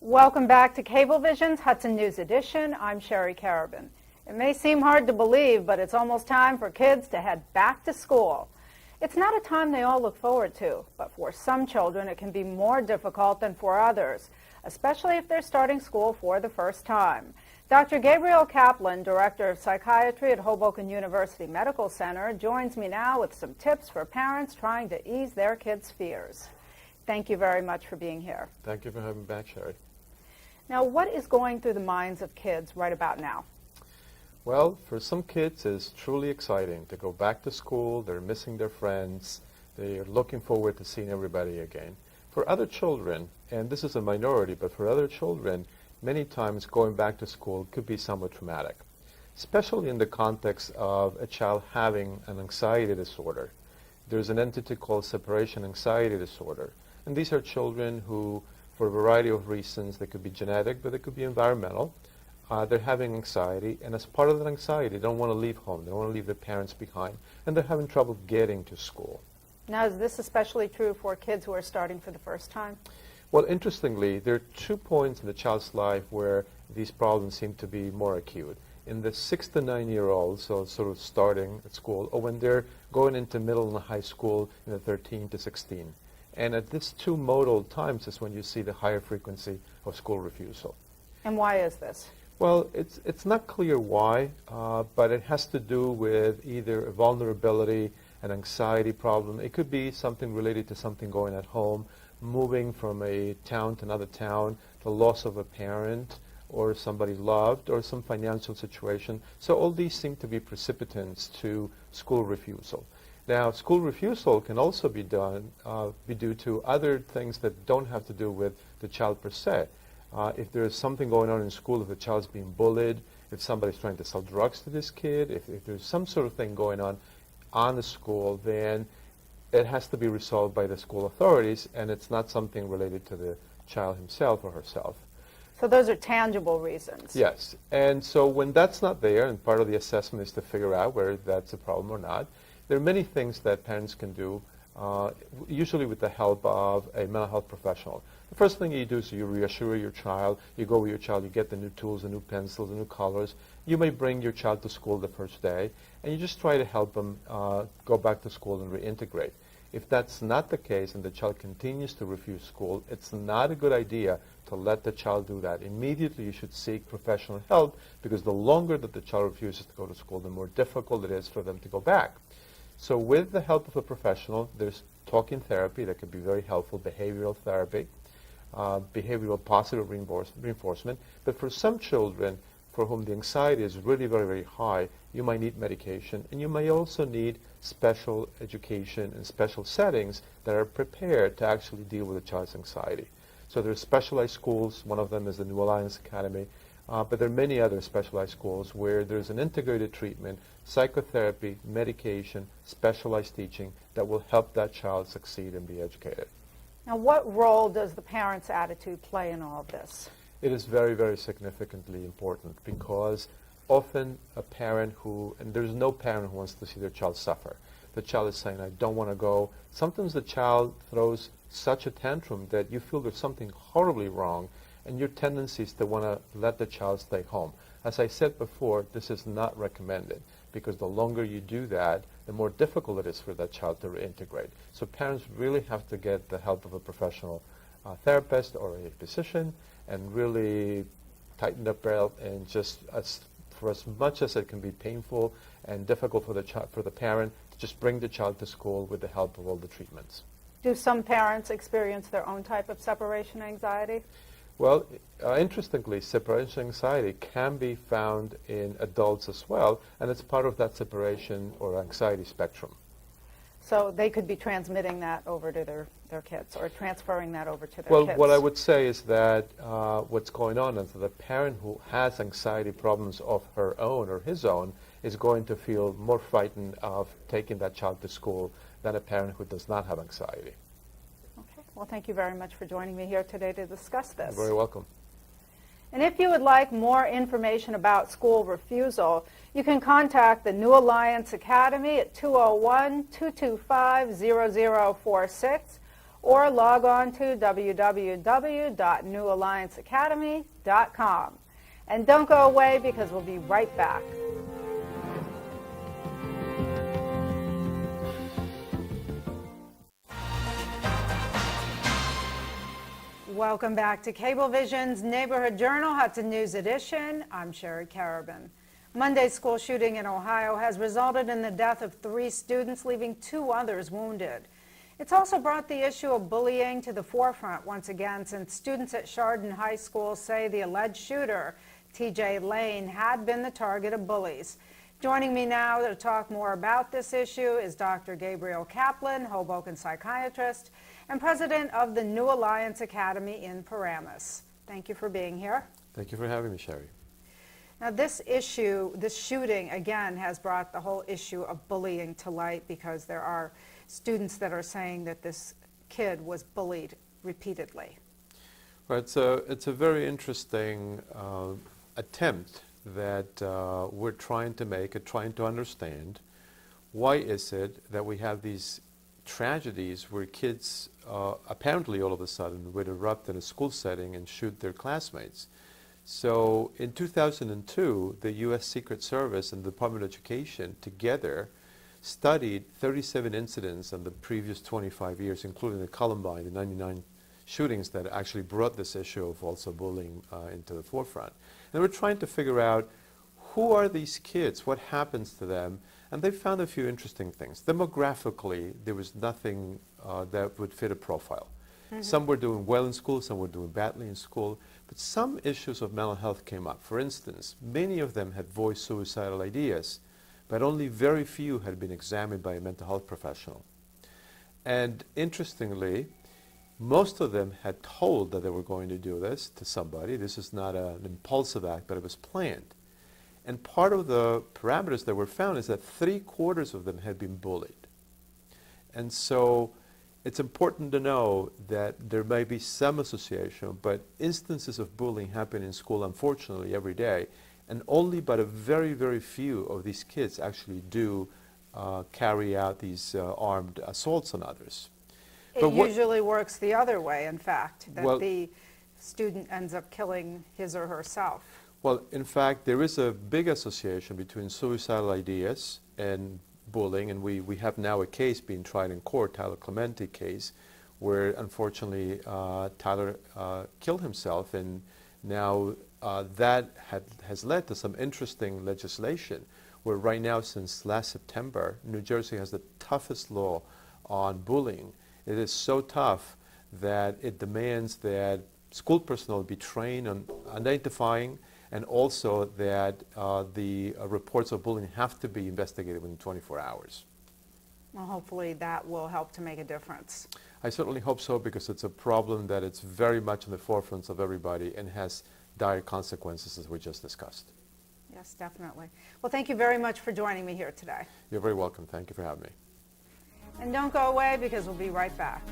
Welcome back to Cablevision's Hudson News Edition. I'm Sherry Carabin. It may seem hard to believe, but it's almost time for kids to head back to school. It's not a time they all look forward to, but for some children it can be more difficult than for others, especially if they're starting school for the first time. Dr. Gabriel Kaplan, Director of Psychiatry at Hoboken University Medical Center, joins me now with some tips for parents trying to ease their kids' fears. Thank you very much for being here. Thank you for having me back, Sherry. Now, what is going through the minds of kids right about now? Well, for some kids, it's truly exciting to go back to school. They're missing their friends. They're looking forward to seeing everybody again. For other children, and this is a minority, but for other children, many times going back to school could be somewhat traumatic, especially in the context of a child having an anxiety disorder. There's an entity called separation anxiety disorder, and these are children who, for a variety of reasons, they could be genetic, but they could be environmental. They're having anxiety, and as part of that anxiety, they don't want to leave home. They don't want to leave their parents behind, and they're having trouble getting to school. Now, is this especially true for kids who are starting for the first time? Well, interestingly, there are 2 points in the child's life where these problems seem to be more acute. In the 6 to 9-year-olds, so sort of starting at school, or when they're going into middle and high school in the 13 to 16. And at these 2 modal times is when you see the higher frequency of school refusal. And why is this? Well, it's not clear why, but it has to do with either a vulnerability, an anxiety problem. It could be something related to something going at home, moving from a town to another town, the loss of a parent or somebody loved, or some financial situation. So all these seem to be precipitants to school refusal. Now, school refusal can also be due to other things that don't have to do with the child per se. If there's something going on in school, if the child's being bullied, if somebody's trying to sell drugs to this kid, if there's some sort of thing going on the school, then it has to be resolved by the school authorities, and it's not something related to the child himself or herself. So those are tangible reasons. Yes, and so when that's not there, and part of the assessment is to figure out whether that's a problem or not, there are many things that parents can do, usually with the help of a mental health professional. The first thing you do is you reassure your child. You go with your child, you get the new tools, the new pencils, the new colors. You may bring your child to school the first day, and you just try to help them go back to school and reintegrate. If that's not the case and the child continues to refuse school, it's not a good idea to let the child do that. Immediately you should seek professional help, because the longer that the child refuses to go to school, the more difficult it is for them to go back. So with the help of a professional, there's talking therapy that can be very helpful, behavioral therapy, behavioral positive reinforcement. But for some children for whom the anxiety is really very, very high, you might need medication, and you may also need special education and special settings that are prepared to actually deal with a child's anxiety. So there's specialized schools. One of them is the New Alliance Academy. But there are many other specialized schools where there's an integrated treatment, psychotherapy, medication, specialized teaching that will help that child succeed and be educated. Now, what role does the parent's attitude play in all of this? It is very, very significantly important, because often a parent and there's no parent who wants to see their child suffer. The child is saying, I don't want to go. Sometimes the child throws such a tantrum that you feel there's something horribly wrong, and your tendency is to want to let the child stay home. As I said before, this is not recommended, because the longer you do that, the more difficult it is for that child to reintegrate. So parents really have to get the help of a professional therapist or a physician, and really tighten their belt, and just for as much as it can be painful and difficult for the parent, to just bring the child to school with the help of all the treatments. Do some parents experience their own type of separation anxiety? Well, interestingly, separation anxiety can be found in adults as well, and it's part of that separation or anxiety spectrum. So they could be transmitting that over to their kids, or transferring that over to their kids. Well, what I would say is that what's going on is that the parent who has anxiety problems of her own or his own is going to feel more frightened of taking that child to school than a parent who does not have anxiety. Okay. Well, thank you very much for joining me here today to discuss this. You're very welcome. And if you would like more information about school refusal, you can contact the New Alliance Academy at 201-225-0046, or log on to www.newallianceacademy.com. And don't go away because we'll be right back. Welcome back to Cablevision's Neighborhood Journal, Hudson News Edition. I'm Sherry Carabin. Monday's school shooting in Ohio has resulted in the death of 3 students, leaving 2 others wounded. It's also brought the issue of bullying to the forefront once again, since students at Chardon High School say the alleged shooter, TJ Lane, had been the target of bullies. Joining me now to talk more about this issue is Dr. Gabriel Kaplan, Hoboken psychiatrist and president of the New Alliance Academy in Paramus. Thank you for being here. Thank you for having me, Sherry. Now this issue, this shooting, again, has brought the whole issue of bullying to light because there are students that are saying that this kid was bullied repeatedly. Well, it's a very interesting attempt that we're trying to make, trying to understand why is it that we have these tragedies where kids apparently all of a sudden would erupt in a school setting and shoot their classmates. So in 2002, the U.S. Secret Service and the Department of Education together studied 37 incidents in the previous 25 years, including the Columbine, the 99 shootings that actually brought this issue of also bullying into the forefront. And we're trying to figure out who are these kids, what happens to them, and they found a few interesting things. Demographically, there was nothing that would fit a profile. Mm-hmm. Some were doing well in school, some were doing badly in school, but some issues of mental health came up. For instance, many of them had voiced suicidal ideas, but only very few had been examined by a mental health professional. And interestingly, most of them had told that they were going to do this to somebody. This is not an impulsive act, but it was planned. And part of the parameters that were found is that 3/4 of them had been bullied. And so it's important to know that there may be some association, but instances of bullying happen in school, unfortunately, every day. And only but a very, very few of these kids actually do carry out these armed assaults on others. It usually works the other way, in fact, that the student ends up killing his or herself. Well, in fact, there is a big association between suicidal ideas and bullying, and we have now a case being tried in court, Tyler Clementi case, where unfortunately Tyler killed himself, and now that has led to some interesting legislation, where right now, since last September, New Jersey has the toughest law on bullying. It is so tough that it demands that school personnel be trained on identifying, and also that the reports of bullying have to be investigated within 24 hours. Well, hopefully that will help to make a difference. I certainly hope so, because it's a problem that it's very much in the forefront of everybody and has dire consequences, as we just discussed. Yes, definitely. Well, thank you very much for joining me here today. You're very welcome. Thank you for having me. And don't go away, because we'll be right back.